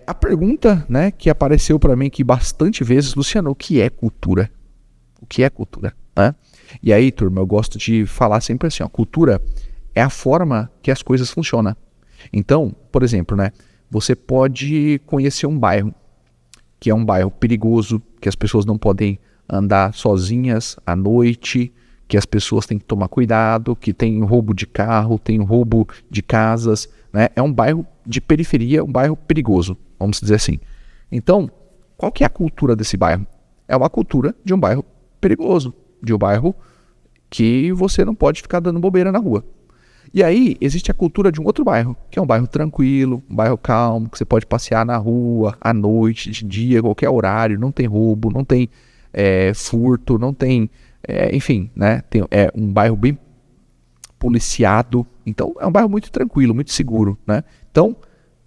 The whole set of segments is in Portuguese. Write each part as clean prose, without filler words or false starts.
A pergunta, né, que apareceu para mim aqui bastante vezes, Luciano, o que é cultura? O que é cultura? Né? E aí, turma, eu gosto de falar sempre assim, ó, cultura é a forma que as coisas funcionam. Então, por exemplo, né, você pode conhecer um bairro, que é um bairro perigoso, que as pessoas não podem andar sozinhas à noite, que as pessoas têm que tomar cuidado, que tem roubo de carro, tem roubo de casas, né? É um bairro de periferia, um bairro perigoso, vamos dizer assim. Então, qual que é a cultura desse bairro? É uma cultura de um bairro perigoso, de um bairro que você não pode ficar dando bobeira na rua. E aí, existe a cultura de um outro bairro, que é um bairro tranquilo, um bairro calmo, que você pode passear na rua, à noite, de dia, qualquer horário, não tem roubo, não tem furto, não tem, enfim, né? É um bairro bem policiado, então é um bairro muito tranquilo, muito seguro, né? Então,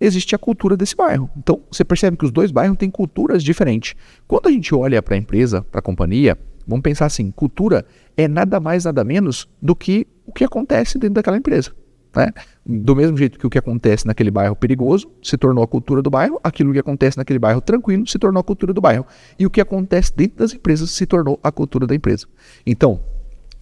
existe a cultura desse bairro. Então, você percebe que os dois bairros têm culturas diferentes. Quando a gente olha para a empresa, para a companhia, vamos pensar assim, cultura é nada mais, nada menos do que o que acontece dentro daquela empresa. Né? Do mesmo jeito que o que acontece naquele bairro perigoso se tornou a cultura do bairro, aquilo que acontece naquele bairro tranquilo se tornou a cultura do bairro. E o que acontece dentro das empresas se tornou a cultura da empresa. Então,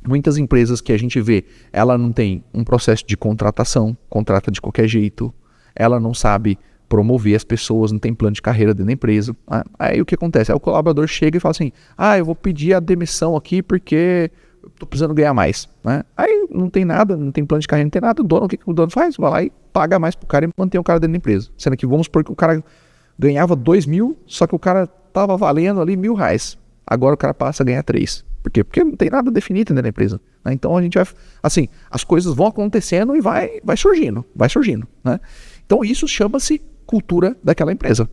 muitas empresas que a gente vê, ela não tem um processo de contratação, contrata de qualquer jeito, ela não sabe promover as pessoas, não tem plano de carreira dentro da empresa. Aí o que acontece? Aí o colaborador chega e fala assim, eu vou pedir a demissão aqui porque eu tô precisando ganhar mais. Né? Aí não tem nada, não tem plano de carreira, não tem nada, o que o dono faz? Vai lá e paga mais pro cara e mantém o cara dentro da empresa. Sendo que vamos supor que o cara ganhava 2.000, só que o cara tava valendo ali R$1.000. Agora o cara passa a ganhar 3. Por quê? Porque não tem nada definido dentro da empresa. Né? Então a gente vai, assim, as coisas vão acontecendo e vai surgindo, né? Então isso chama-se cultura daquela empresa.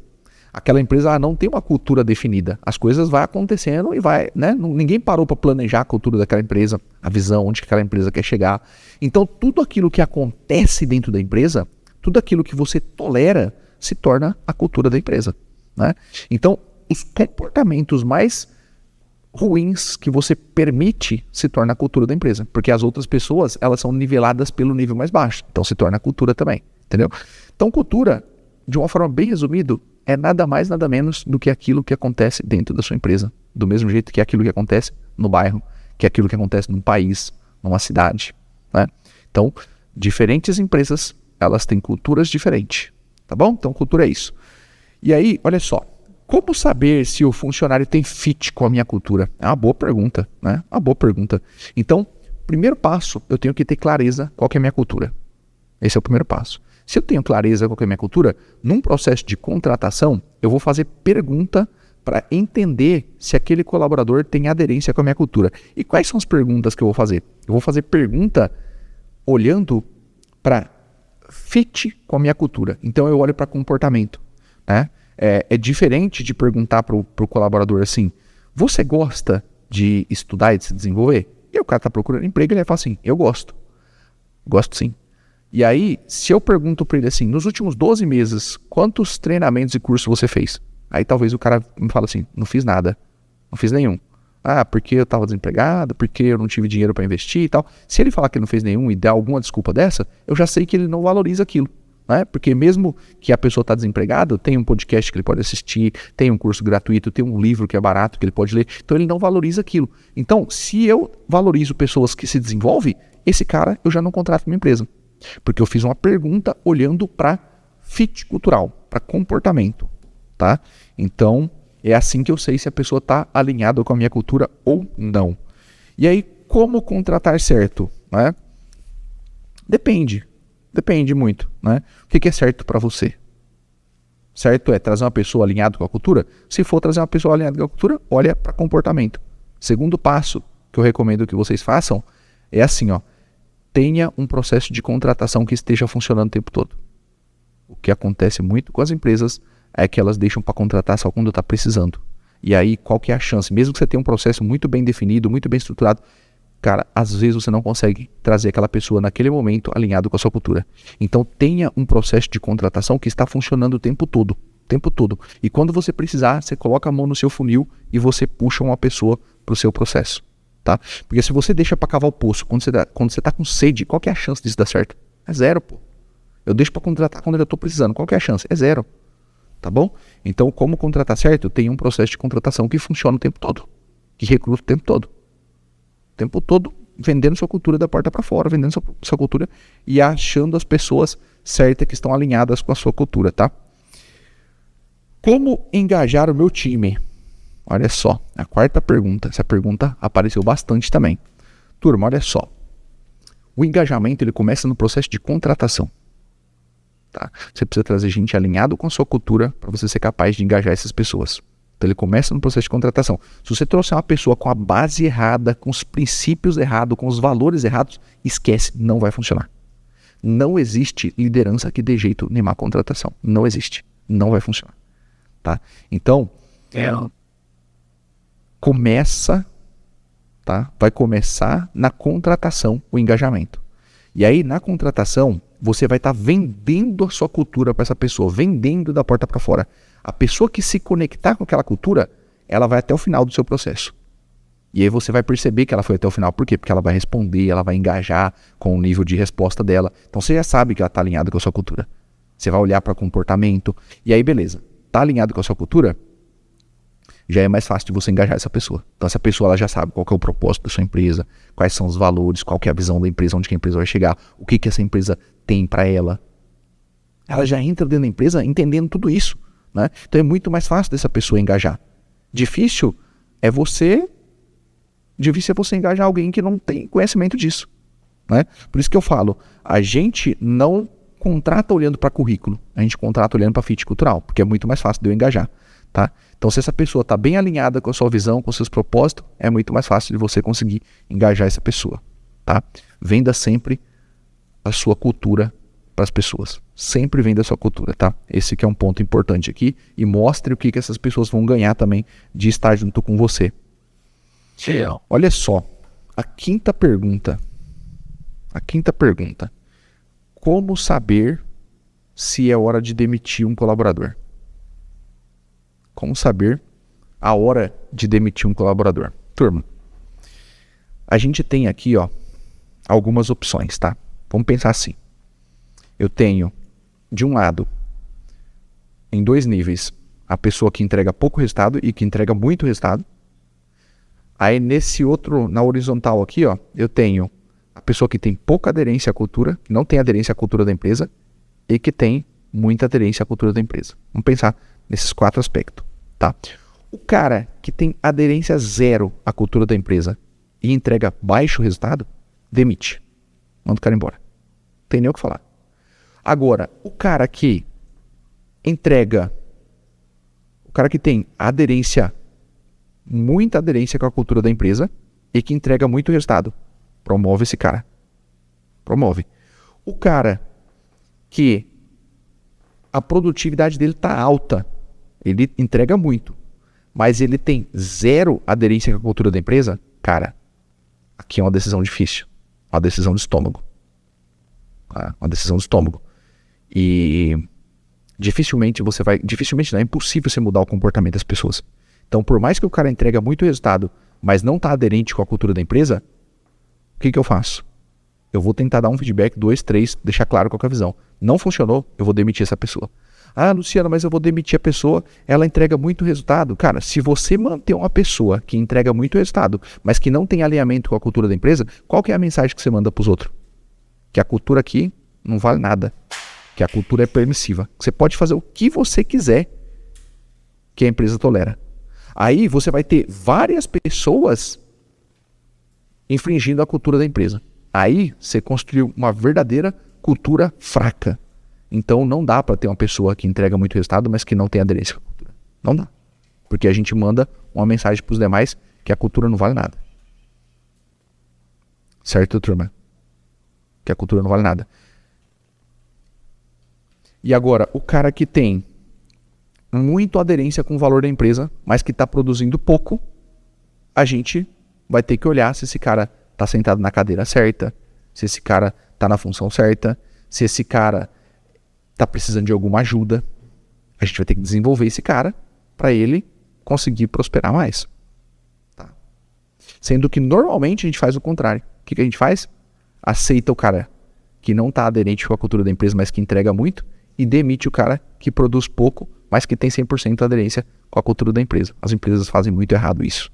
Aquela empresa não tem uma cultura definida. As coisas vão acontecendo e vai, né? Ninguém parou para planejar a cultura daquela empresa, a visão, onde que aquela empresa quer chegar. Então tudo aquilo que acontece dentro da empresa, tudo aquilo que você tolera, se torna a cultura da empresa. Né? Então os comportamentos mais ruins que você permite se torna a cultura da empresa. Porque as outras pessoas, elas são niveladas pelo nível mais baixo. Então se torna a cultura também. Entendeu? Então cultura, de uma forma bem resumida, é nada mais, nada menos do que aquilo que acontece dentro da sua empresa. Do mesmo jeito que aquilo que acontece no bairro, que aquilo que acontece num país, numa cidade. Né? Então, diferentes empresas, elas têm culturas diferentes. Tá bom? Então, cultura é isso. E aí, olha só. Como saber se o funcionário tem fit com a minha cultura? É uma boa pergunta, né? Uma boa pergunta. Então, primeiro passo, eu tenho que ter clareza qual que é a minha cultura. Esse é o primeiro passo. Se eu tenho clareza qual que é a minha cultura, num processo de contratação, eu vou fazer pergunta para entender se aquele colaborador tem aderência com a minha cultura. E quais são as perguntas que eu vou fazer? Eu vou fazer pergunta olhando para fit com a minha cultura. Então eu olho para comportamento. Né? É diferente de perguntar para o colaborador assim, você gosta de estudar e de se desenvolver? E o cara está procurando emprego e ele vai falar assim, eu gosto. Gosto sim. E aí, se eu pergunto para ele assim, nos últimos 12 meses, quantos treinamentos e cursos você fez? Aí talvez o cara me fale assim, não fiz nada, não fiz nenhum. Porque eu estava desempregado, porque eu não tive dinheiro para investir e tal. Se ele falar que não fez nenhum e der alguma desculpa dessa, eu já sei que ele não valoriza aquilo. Né? Porque mesmo que a pessoa está desempregada, tem um podcast que ele pode assistir, tem um curso gratuito, tem um livro que é barato que ele pode ler, então ele não valoriza aquilo. Então, se eu valorizo pessoas que se desenvolvem, esse cara eu já não contrato minha empresa. Porque eu fiz uma pergunta olhando para fit cultural, para comportamento, tá? Então, é assim que eu sei se a pessoa está alinhada com a minha cultura ou não. E aí, como contratar certo? Né? Depende muito. Né? O que é certo para você? Certo é trazer uma pessoa alinhada com a cultura? Se for trazer uma pessoa alinhada com a cultura, olha para comportamento. Segundo passo que eu recomendo que vocês façam é assim, ó. Tenha um processo de contratação que esteja funcionando o tempo todo. O que acontece muito com as empresas é que elas deixam para contratar só quando está precisando. E aí, qual que é a chance? Mesmo que você tenha um processo muito bem definido, muito bem estruturado, cara, às vezes você não consegue trazer aquela pessoa naquele momento alinhado com a sua cultura. Então, tenha um processo de contratação que está funcionando o tempo todo. E quando você precisar, você coloca a mão no seu funil e você puxa uma pessoa para o seu processo. Tá? Porque se você deixa para cavar o poço quando você tá com sede, qual que é a chance disso dar certo? É zero, pô. Eu deixo para contratar quando eu tô precisando, qual que é a chance? É zero. Tá bom? Então, como contratar certo? Tem um processo de contratação que funciona o tempo todo. Que recruta o tempo todo. O tempo todo vendendo sua cultura da porta para fora, vendendo sua cultura e achando as pessoas certas que estão alinhadas com a sua cultura, tá? Como engajar o meu time? Olha só, a quarta pergunta. Essa pergunta apareceu bastante também. Turma, olha só. O engajamento ele começa no processo de contratação. Tá? Você precisa trazer gente alinhado com a sua cultura para você ser capaz de engajar essas pessoas. Então ele começa no processo de contratação. Se você trouxer uma pessoa com a base errada, com os princípios errados, com os valores errados, esquece, não vai funcionar. Não existe liderança que dê jeito em má contratação. Não existe. Não vai funcionar. Tá? Então, começa, tá? Vai começar na contratação o engajamento. E aí, na contratação, você vai estar vendendo a sua cultura para essa pessoa, vendendo da porta para fora. A pessoa que se conectar com aquela cultura, ela vai até o final do seu processo. E aí você vai perceber que ela foi até o final. Por quê? Porque ela vai responder, ela vai engajar com o nível de resposta dela. Então você já sabe que ela está alinhada com a sua cultura. Você vai olhar para comportamento. E aí, beleza. Está alinhado com a sua cultura? Já é mais fácil de você engajar essa pessoa. Então essa pessoa ela já sabe qual que é o propósito da sua empresa, quais são os valores, qual que é a visão da empresa, onde que a empresa vai chegar, o que que essa empresa tem para ela. Ela já entra dentro da empresa entendendo tudo isso, né? Então é muito mais fácil dessa pessoa engajar. Difícil é você engajar alguém que não tem conhecimento disso, né? Por isso que eu falo, a gente não contrata olhando para currículo, a gente contrata olhando para fit cultural, porque é muito mais fácil de eu engajar. Tá? Então, se essa pessoa está bem alinhada com a sua visão, com os seus propósitos, é muito mais fácil de você conseguir engajar essa pessoa. Tá? Venda sempre a sua cultura para as pessoas. Sempre venda a sua cultura. Tá? Esse que é um ponto importante aqui. E mostre o que essas pessoas vão ganhar também de estar junto com você. Olha só. A quinta pergunta. Como saber se é hora de demitir um colaborador? Como saber a hora de demitir um colaborador? Turma, a gente tem aqui algumas opções, tá? Vamos pensar assim. Eu tenho, de um lado, em 2 níveis, a pessoa que entrega pouco resultado e que entrega muito resultado. Aí nesse outro, na horizontal aqui, eu tenho a pessoa que tem pouca aderência à cultura, que não tem aderência à cultura da empresa e que tem muita aderência à cultura da empresa. Vamos pensar nesses 4 aspectos, tá? O cara que tem aderência 0 à cultura da empresa e entrega baixo resultado, demite. Manda o cara embora. Não tem nem o que falar. Agora, o cara que tem muita aderência com a cultura da empresa e que entrega muito resultado, promove esse cara. Promove. O cara que a produtividade dele está alta, ele entrega muito, mas ele tem 0 aderência com a cultura da empresa, cara, aqui é uma decisão difícil, uma decisão de estômago. Uma decisão de estômago. E dificilmente não, é impossível você mudar o comportamento das pessoas. Então, por mais que o cara entrega muito resultado, mas não está aderente com a cultura da empresa, o que eu faço? Eu vou tentar dar um feedback, 2, 3, deixar claro qual que é a visão. Não funcionou, eu vou demitir essa pessoa. Ah, Luciano, mas eu vou demitir a pessoa, ela entrega muito resultado. Cara, se você manter uma pessoa que entrega muito resultado, mas que não tem alinhamento com a cultura da empresa, qual que é a mensagem que você manda para os outros? Que a cultura aqui não vale nada. Que a cultura é permissiva. Você pode fazer o que você quiser que a empresa tolera. Aí você vai ter várias pessoas infringindo a cultura da empresa. Aí você construiu uma verdadeira cultura fraca. Então não dá para ter uma pessoa que entrega muito resultado, mas que não tem aderência com a cultura. Não dá. Porque a gente manda uma mensagem para os demais que a cultura não vale nada. Certo, turma? Que a cultura não vale nada. E agora, o cara que tem muito aderência com o valor da empresa, mas que está produzindo pouco, a gente vai ter que olhar se esse cara está sentado na cadeira certa, se esse cara está na função certa, se esse cara está precisando de alguma ajuda. A gente vai ter que desenvolver esse cara para ele conseguir prosperar mais. Tá? Sendo que normalmente a gente faz o contrário. O que a gente faz? Aceita o cara que não está aderente com a cultura da empresa, mas que entrega muito, e demite o cara que produz pouco, mas que tem 100% aderência com a cultura da empresa. As empresas fazem muito errado isso.